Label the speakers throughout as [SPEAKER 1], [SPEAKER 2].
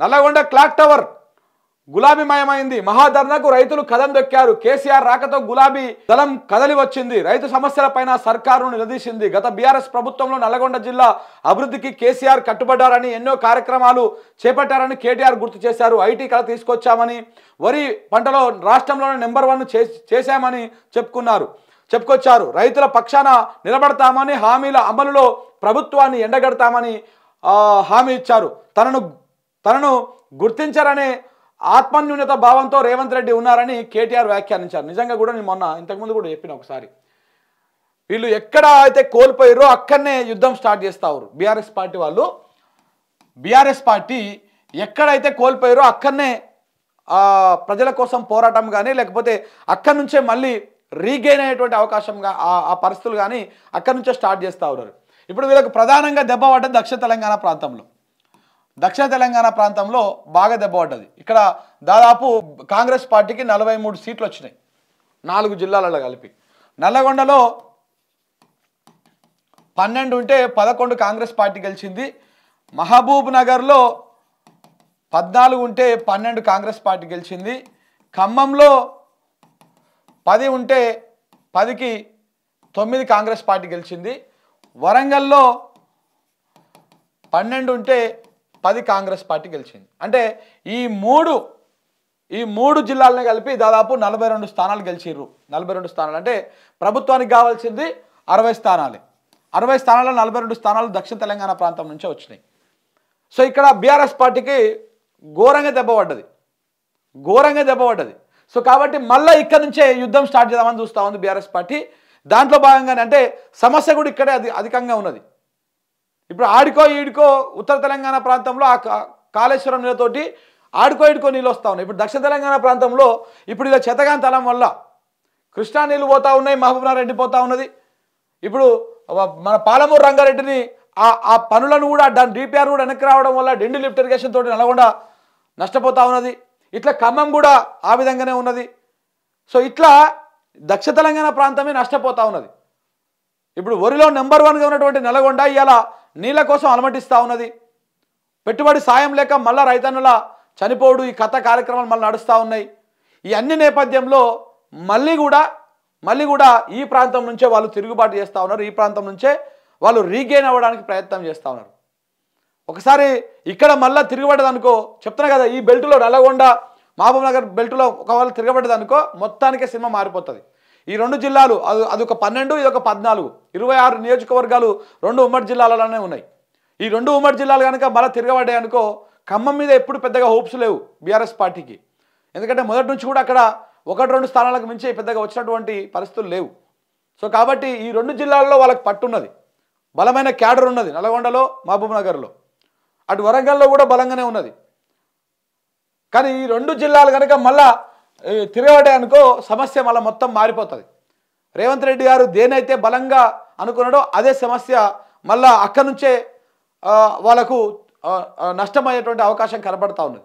[SPEAKER 1] Nalgonda clock tower గులాబీమయమైంది. మహాధర్నాకు రైతులు కదం దొక్కారు. కేసీఆర్ రాకతో గులాబీ దళం కదలి వచ్చింది. రైతు సమస్యలపైన సర్కారును నిలదీసింది. గత బీఆర్ఎస్ ప్రభుత్వంలో నల్లగొండ జిల్లా అభివృద్ధికి కేసీఆర్ కట్టుబడ్డారని, ఎన్నో కార్యక్రమాలు చేపట్టారని కేటీఆర్ గుర్తు చేశారు. ఐటీ కళ తీసుకొచ్చామని, వరి పంటలో రాష్ట్రంలోనే నెంబర్ 1 చేశామని చెప్పుకొచ్చారు. రైతుల పక్షాన నిలబడతామని, హామీల అమలులో ప్రభుత్వాన్ని ఎండగడతామని హామీ ఇచ్చారు. తనను గుర్తించారనే ఆత్మన్యూనత భావంతో రేవంత్ రెడ్డి ఉన్నారని కేటీఆర్ వ్యాఖ్యానించారు. నిజంగా కూడా నేను మొన్న ఇంతకుముందు కూడా చెప్పిన ఒకసారి, వీళ్ళు ఎక్కడ అయితే కోల్పోయారో అక్కడనే యుద్ధం స్టార్ట్ చేస్తారు. బీఆర్ఎస్ పార్టీ వాళ్ళు, బీఆర్ఎస్ పార్టీ ఎక్కడైతే కోల్పోయారో అక్కడనే ప్రజల కోసం పోరాటం కానీ, లేకపోతే అక్కడి నుంచే మళ్ళీ రీగెయిన్ అయ్యేటువంటి అవకాశంగా ఆ పరిస్థితులు కానీ అక్కడి నుంచే స్టార్ట్ చేస్తూ ఉన్నారు. ఇప్పుడు వీళ్ళకు ప్రధానంగా దెబ్బ పడ్డది దక్షిణ తెలంగాణ ప్రాంతంలో బాగా దెబ్బ పడ్డది. ఇక్కడ దాదాపు కాంగ్రెస్ పార్టీకి 43 సీట్లు వచ్చినాయి 4 జిల్లాలలో కలిపి. నల్లగొండలో 12 ఉంటే 11 కాంగ్రెస్ పార్టీ గెలిచింది. మహబూబ్ నగర్లో 14 ఉంటే 12 కాంగ్రెస్ పార్టీ గెలిచింది. ఖమ్మంలో 10 ఉంటే 10కి 9 కాంగ్రెస్ పార్టీ గెలిచింది. వరంగల్లో 12 ఉంటే 10 కాంగ్రెస్ పార్టీ గెలిచింది. అంటే ఈ మూడు జిల్లాలని కలిపి దాదాపు 42 స్థానాలు గెలిచిర్రు. 42 స్థానాలు అంటే ప్రభుత్వానికి కావాల్సింది 60 స్థానాలే. 60 స్థానాల్లో 42 స్థానాలు దక్షిణ తెలంగాణ ప్రాంతం నుంచే వచ్చినాయి. సో ఇక్కడ బీఆర్ఎస్ పార్టీకి ఘోరంగా దెబ్బ పడ్డది. సో కాబట్టి మళ్ళీ ఇక్కడ నుంచే యుద్ధం స్టార్ట్ చేద్దామని చూస్తూ ఉంది బీఆర్ఎస్ పార్టీ. దాంట్లో భాగంగానే అంటే సమస్య కూడా ఇక్కడే అధికంగా ఉన్నది. ఇప్పుడు ఆడికో ఈడికో ఉత్తర తెలంగాణ ప్రాంతంలో ఆ కాళేశ్వరం నీళ్ళతోటి ఆడికో ఈడికో నీళ్ళు వస్తూ ఉన్నాయి. ఇప్పుడు దక్షిణ తెలంగాణ ప్రాంతంలో ఇప్పుడు ఇలా చెతగాని తలం వల్ల కృష్ణా నీళ్ళు పోతూ ఉన్నాయి, మహబూబ్నగర్ ఎండిపోతూ ఉన్నది. ఇప్పుడు మన పాలమూరు రంగారెడ్డిని ఆ పనులను కూడా దాని డిపిఆర్ కూడా వెనక్కి రావడం వల్ల డెండి లిఫ్ట్ ఇరిగేషన్ తోటి నల్గొండ నష్టపోతూ ఉన్నది. ఇట్లా ఖమ్మం కూడా ఆ విధంగానే ఉన్నది. సో ఇట్లా దక్షిణ తెలంగాణ ప్రాంతమే నష్టపోతూ ఉన్నది. ఇప్పుడు వరిలో నెంబర్ 1గా ఉన్నటువంటి నల్గొండ ఇవాళ నీళ్ళ కోసం అలమటిస్తూ ఉన్నది. పెట్టుబడి సాయం లేక మళ్ళీ రైతన్నుల చనిపోడు ఈ కథ కార్యక్రమాలు మళ్ళీ నడుస్తూ ఉన్నాయి. ఈ అన్ని నేపథ్యంలో మళ్ళీ కూడా ఈ ప్రాంతం నుంచే వాళ్ళు తిరుగుబాటు చేస్తూ ఉన్నారు. ఈ ప్రాంతం నుంచే వాళ్ళు రీగెయిన్ అవ్వడానికి ప్రయత్నం చేస్తూ ఉన్నారు. ఒకసారి ఇక్కడ మళ్ళీ తిరగబడ్డదనుకో, చెప్తున్నా కదా, ఈ బెల్టులో నల్గొండ మహబూబ్నగర్ బెల్టులో ఒకవేళ తిరగబడ్డదనుకో మొత్తానికే సినిమా మారిపోతుంది. ఈ 2 జిల్లాలు అదొక 12, ఇదొక 14, 26 నియోజకవర్గాలు 2 ఉమ్మడి జిల్లాలలోనే ఉన్నాయి. ఈ 2 ఉమ్మడి జిల్లాలు కనుక మళ్ళీ తిరగబడ్డాయి అనుకో, ఖమ్మం మీద ఎప్పుడు పెద్దగా హోప్స్ లేవు బీఆర్ఎస్ పార్టీకి. ఎందుకంటే మొదటి నుంచి కూడా అక్కడ 1-2 స్థానాలకు మించి పెద్దగా వచ్చినటువంటి పరిస్థితులు లేవు. సో కాబట్టి ఈ 2 జిల్లాల్లో వాళ్ళకి పట్టున్నది, బలమైన క్యాడర్ ఉన్నది. నల్గొండలో, మహబూబ్నగర్లో, అటు వరంగల్లో కూడా బలంగానే ఉన్నది. కానీ ఈ 2 జిల్లాలు కనుక మళ్ళా తిరగబడ్డాయి అనుకో సమస్య మళ్ళీ మొత్తం మారిపోతుంది. రేవంత్ రెడ్డి గారు దేనైతే బలంగా అనుకున్నాడో అదే సమస్య మళ్ళా అక్కడి నుంచే వాళ్ళకు నష్టమయ్యేటువంటి అవకాశం కనబడతా ఉన్నది.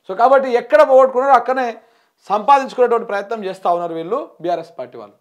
[SPEAKER 1] సో కాబట్టి ఎక్కడ పోగొట్టుకున్నారో అక్కడనే సంపాదించుకునేటువంటి ప్రయత్నం చేస్తూ ఉన్నారు వీళ్ళు బీఆర్ఎస్ పార్టీ వాళ్ళు.